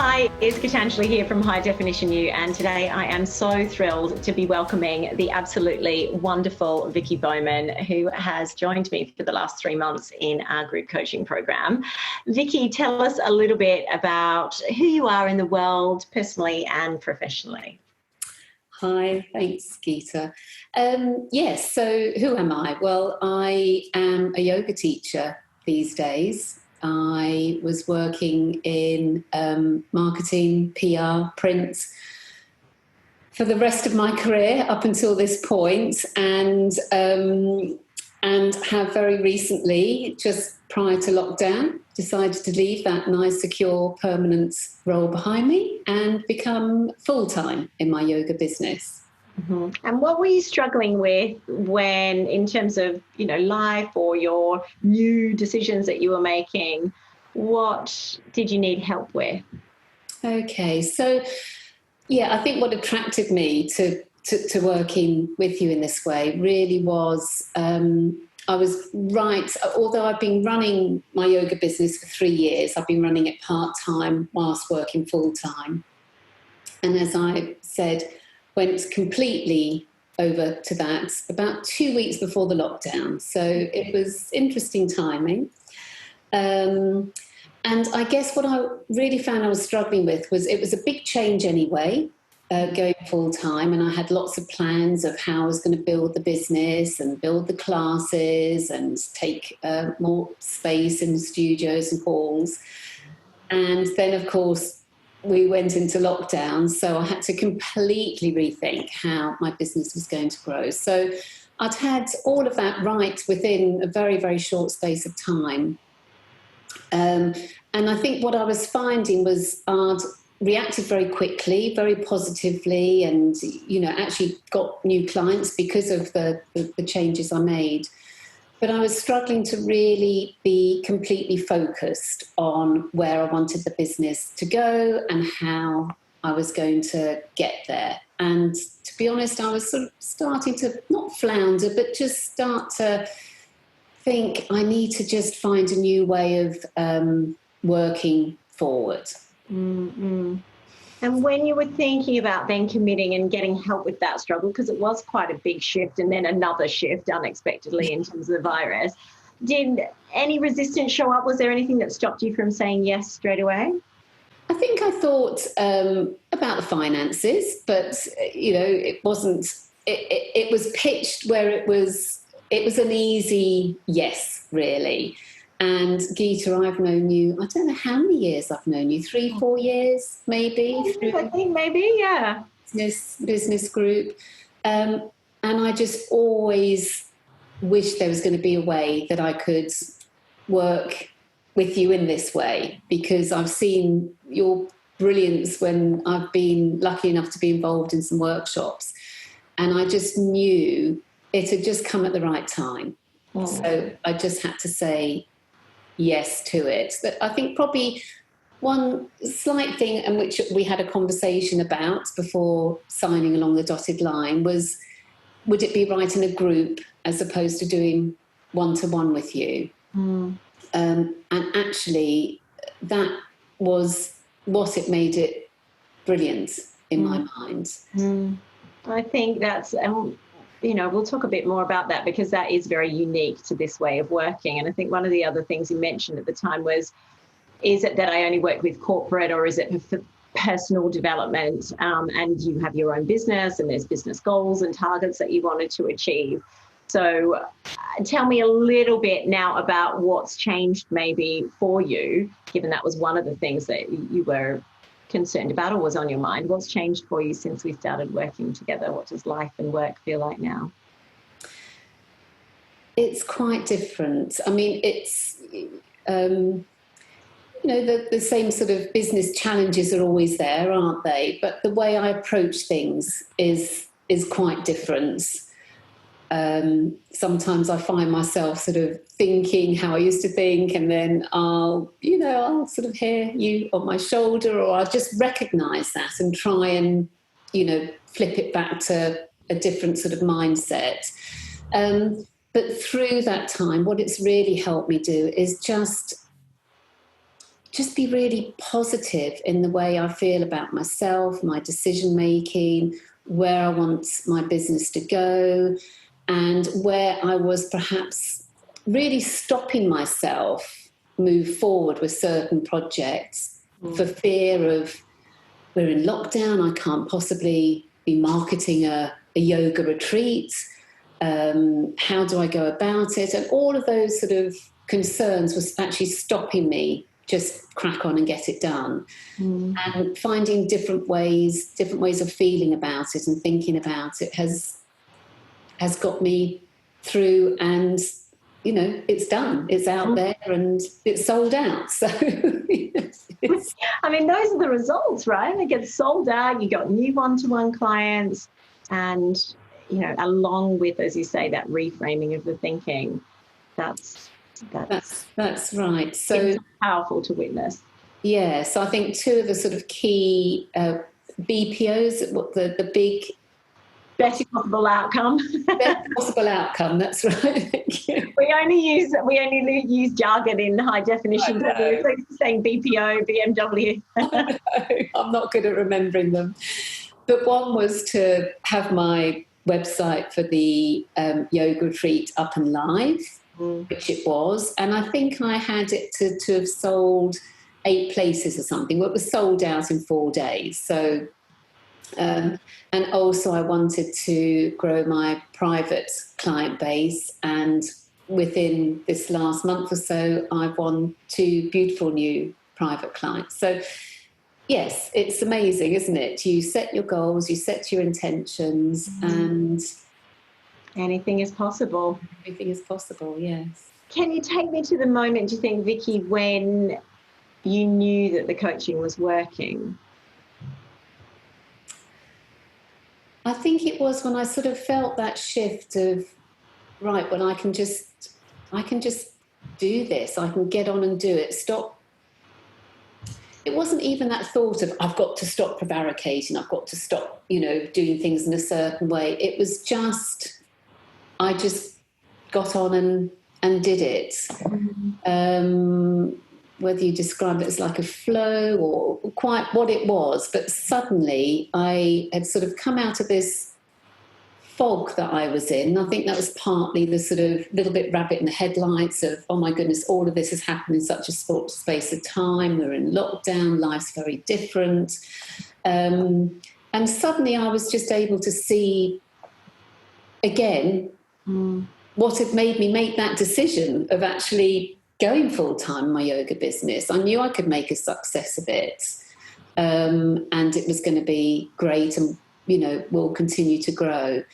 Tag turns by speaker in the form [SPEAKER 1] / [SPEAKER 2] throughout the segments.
[SPEAKER 1] Hi, it's Gitanjali here from High Definition U, and today I am so thrilled to be welcoming the absolutely wonderful Vicki Bowman, who has joined me for the last 3 months in our group coaching program. Vicki, tell us a little bit about who you are in the world, personally and professionally.
[SPEAKER 2] Hi, thanks, Geeta. Yes, so who am I? Well, I am a yoga teacher these days. I was working in marketing, PR, print for the rest of my career up until this point, and have very recently, just prior to lockdown, decided to leave that nice, secure, permanent role behind me and become full-time in my yoga business.
[SPEAKER 1] Mm-hmm. And what were you struggling with when, in terms of, life or your new decisions that you were making, what did you need help with?
[SPEAKER 2] Okay, so yeah, I think what attracted me to working with you in this way really was I was right, although I've been running my yoga business for 3 years, I've been running it part-time whilst working full-time. And as I said, went completely over to that about 2 weeks before the lockdown. So it was interesting timing. And I guess what I really found I was struggling with was it was a big change anyway, going full time. And I had lots of plans of how I was going to build the business and build the classes and take more space in the studios and halls. And then, of course, we went into lockdown, so I had to completely rethink how my business was going to grow. So I'd had all of that right within a very, very short space of time. And I think what I was finding was I'd reacted very quickly, very positively, and, actually got new clients because of the changes I made. But I was struggling to really be completely focused on where I wanted the business to go and how I was going to get there. And to be honest, I was sort of starting to not flounder, but just start to think I need to just find a new way of working forward.
[SPEAKER 1] Mm-hmm. And when you were thinking about then committing and getting help with that struggle, because it was quite a big shift and then another shift unexpectedly in terms of the virus, did any resistance show up? Was there anything that stopped you from saying yes straight away?
[SPEAKER 2] I think I thought about the finances, but, it wasn't, it was pitched where it was an easy yes, really. And Geeta, I've known you, I don't know how many years I've known you, 3-4 years, maybe.
[SPEAKER 1] I think maybe, yeah.
[SPEAKER 2] Business group. And I just always wished there was going to be a way that I could work with you in this way, because I've seen your brilliance when I've been lucky enough to be involved in some workshops. And I just knew it had just come at the right time. Oh. So I just had to say yes to it. But I think probably one slight thing in which we had a conversation about before signing along the dotted line was, would it be right in a group as opposed to doing one-to-one with you? Mm. And actually, that was what it made it brilliant in my mind.
[SPEAKER 1] Mm. I think that's... we'll talk a bit more about that, because that is very unique to this way of working. And I think one of the other things you mentioned at the time was, is it that I only work with corporate, or is it for personal development? And you have your own business and there's business goals and targets that you wanted to achieve. So tell me a little bit now about what's changed maybe for you, given that was one of the things that you were concerned about or was on your mind. What's changed for you since we started working together? What does life and work feel like now?
[SPEAKER 2] It's quite different. I mean, it's, the same sort of business challenges are always there, aren't they? But the way I approach things is quite different. Sometimes I find myself sort of thinking how I used to think, and then I'll sort of hear you on my shoulder, or I'll just recognise that and try and, flip it back to a different sort of mindset. But through that time, what it's really helped me do is just just be really positive in the way I feel about myself, my decision making, where I want my business to go, and where I was perhaps really stopping myself move forward with certain projects for fear of, we're in lockdown, I can't possibly be marketing a yoga retreat. How do I go about it? And all of those sort of concerns was actually stopping me just crack on and get it done. And finding different ways of feeling about it and thinking about it has got me through, and you know, it's done, it's out there, and it's sold out. So
[SPEAKER 1] I mean, those are the results, right? They get sold out, you got new one-to-one clients, and you know, along with, as you say, that reframing of the thinking, that's
[SPEAKER 2] right. So
[SPEAKER 1] it's powerful to witness.
[SPEAKER 2] Yeah, so I think two of the sort of key BPOs, the big
[SPEAKER 1] best possible outcome.
[SPEAKER 2] Best possible outcome. That's right. Thank you.
[SPEAKER 1] We only use jargon in high definition. We're saying BPO, BMW.
[SPEAKER 2] I'm not good at remembering them. But one was to have my website for the yoga retreat up and live, which it was, and I think I had it to have sold 8 places or something. Well, it was sold out in 4 days. So, and also I wanted to grow my private client base, and within this last month or so, I've won 2 beautiful new private clients. So, yes, it's amazing, isn't it? You set your goals, you set your intentions, and
[SPEAKER 1] anything is possible.
[SPEAKER 2] Everything is possible, yes.
[SPEAKER 1] Can you take me to the moment, do you think, Vicki, when you knew that the coaching was working?
[SPEAKER 2] I think it was when I sort of felt that shift of, right, when I can just do this, I can get on and do it, stop. It wasn't even that thought of, I've got to stop prevaricating, I've got to stop, doing things in a certain way. It was just, I just got on and did it. Whether you describe it as like a flow or quite what it was, but suddenly I had sort of come out of this fog that I was in. I think that was partly the sort of little bit rabbit in the headlights of, oh my goodness, all of this has happened in such a short space of time. We're in lockdown, life's very different. And suddenly I was just able to see again what had made me make that decision of actually going full-time in my yoga business. I knew I could make a success of it, and it was going to be great and, will continue to grow.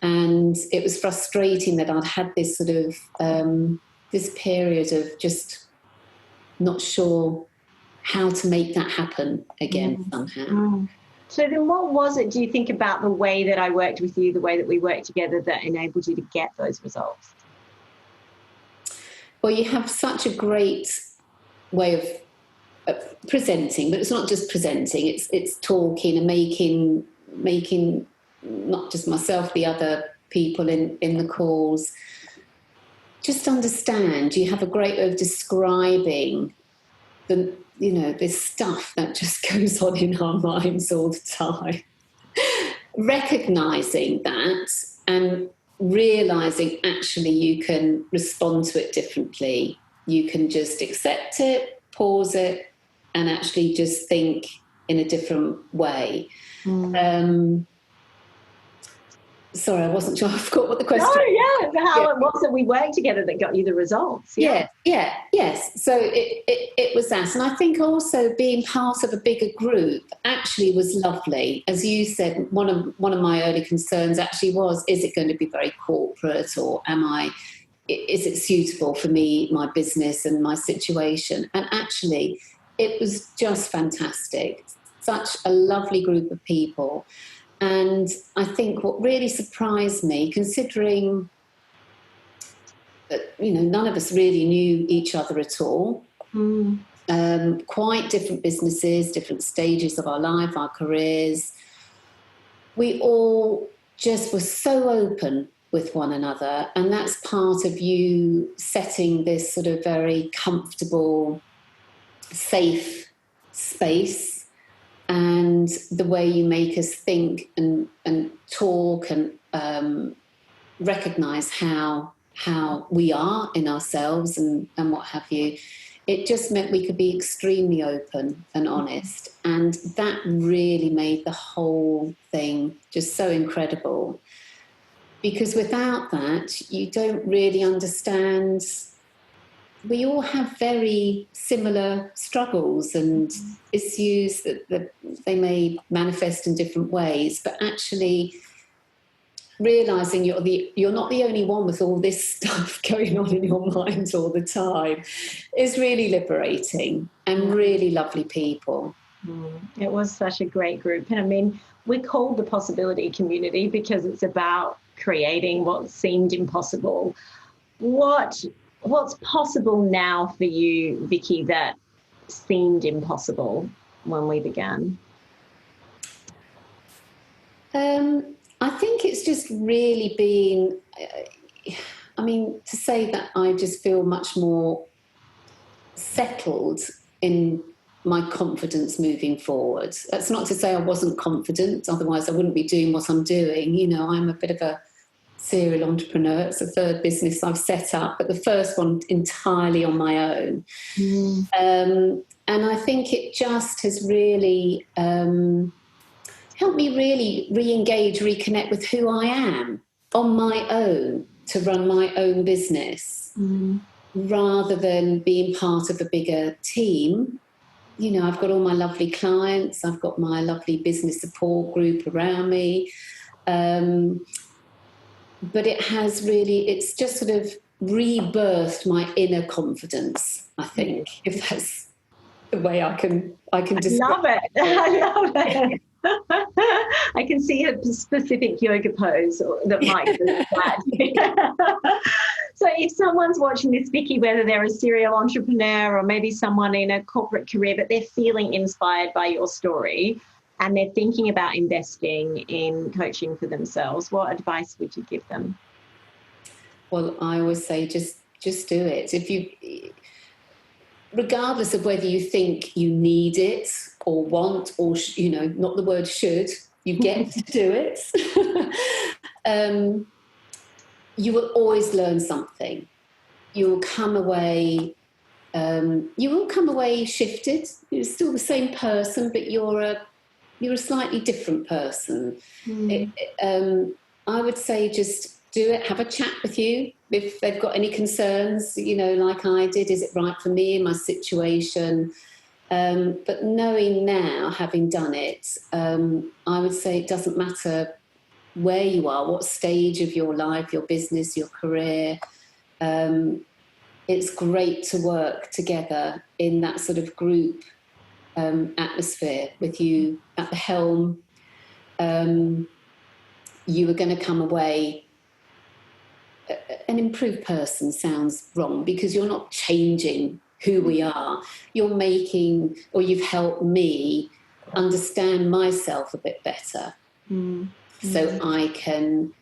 [SPEAKER 2] And it was frustrating that I'd had this sort of, this period of just not sure how to make that happen again somehow.
[SPEAKER 1] So then what was it, do you think, about the way that I worked with you, the way that we worked together, that enabled you to get those results?
[SPEAKER 2] Well, you have such a great way of presenting, but it's not just presenting, it's talking and making not just myself, the other people in the calls, just understand. You have a great way of describing this stuff that just goes on in our minds all the time. Recognising that and realising actually you can respond to it differently. You can just accept it, pause it, and actually just think in a different way. Sorry, I wasn't sure. I forgot what the question was.
[SPEAKER 1] It was that we worked together that got you the results.
[SPEAKER 2] Yes. So it was that. And I think also being part of a bigger group actually was lovely. As you said, one of my early concerns actually was, is it going to be very corporate, or is it suitable for me, my business and my situation? And actually, it was just fantastic. Such a lovely group of people. And I think what really surprised me, considering that, none of us really knew each other at all, quite different businesses, different stages of our life, our careers, we all just were so open with one another. And that's part of you setting this sort of very comfortable safe space, and the way you make us think and talk and recognise how we are in ourselves and what have you. It just meant we could be extremely open and honest, and that really made the whole thing just so incredible. Because without that, you don't really understand. We all have very similar struggles and issues that they may manifest in different ways, but actually realising you're not the only one with all this stuff going on in your mind all the time is really liberating, and really lovely people.
[SPEAKER 1] It was such a great group. And I mean, we're called the Possibility Community because it's about creating what seemed impossible. What's possible now for you, Vicki, that seemed impossible when we began?
[SPEAKER 2] I think it's just really been, to say that I just feel much more settled in my confidence moving forward. That's not to say I wasn't confident, otherwise I wouldn't be doing what I'm doing. You know, I'm a bit of a serial entrepreneur. It's the third business I've set up, but the first one entirely on my own. And I think it just has really helped me really re-engage, reconnect with who I am on my own, to run my own business rather than being part of a bigger team. You know, I've got all my lovely clients, I've got my lovely business support group around me. But it's just sort of rebirthed my inner confidence, I think, if that's the way I can describe
[SPEAKER 1] it. I love it. I can see a specific yoga pose that might do that. So if someone's watching this, Vicki, whether they're a serial entrepreneur or maybe someone in a corporate career, but they're feeling inspired by your story and they're thinking about investing in coaching for themselves, what advice would you give them?
[SPEAKER 2] Well, I always say just do it. If you, regardless of whether you think you need it or want, or not the word should, you get to do it. You will always learn something. You will come away shifted. You're still the same person, but you're a slightly different person. I would say just do it. Have a chat with you if they've got any concerns, like I did. Is it right for me in my situation? But knowing now, having done it, I would say it doesn't matter where you are, what stage of your life, your business, your career. It's great to work together in that sort of group atmosphere with you at the helm. You are going to come away an improved person. Sounds wrong, because you're not changing who we are. You're making, or you've helped me understand myself a bit better. So I can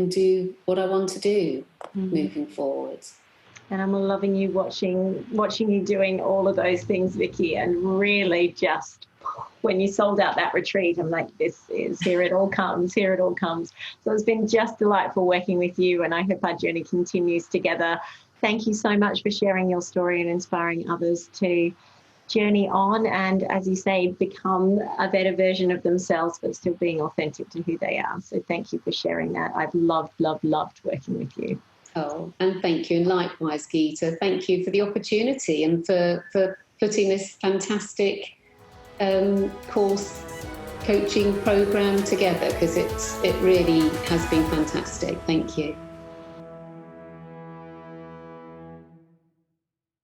[SPEAKER 2] do what I want to do moving forward.
[SPEAKER 1] And I'm loving you watching you doing all of those things, Vicki, and really just when you sold out that retreat, I'm like, here it all comes. So it's been just delightful working with you, and I hope our journey continues together. Thank you so much for sharing your story and inspiring others to journey on and, as you say, become a better version of themselves, but still being authentic to who they are. So thank you for sharing that. I've loved working with you.
[SPEAKER 2] Oh, and thank you. And likewise, Geeta, thank you for the opportunity and for putting this fantastic course coaching program together, because it really has been fantastic. Thank you.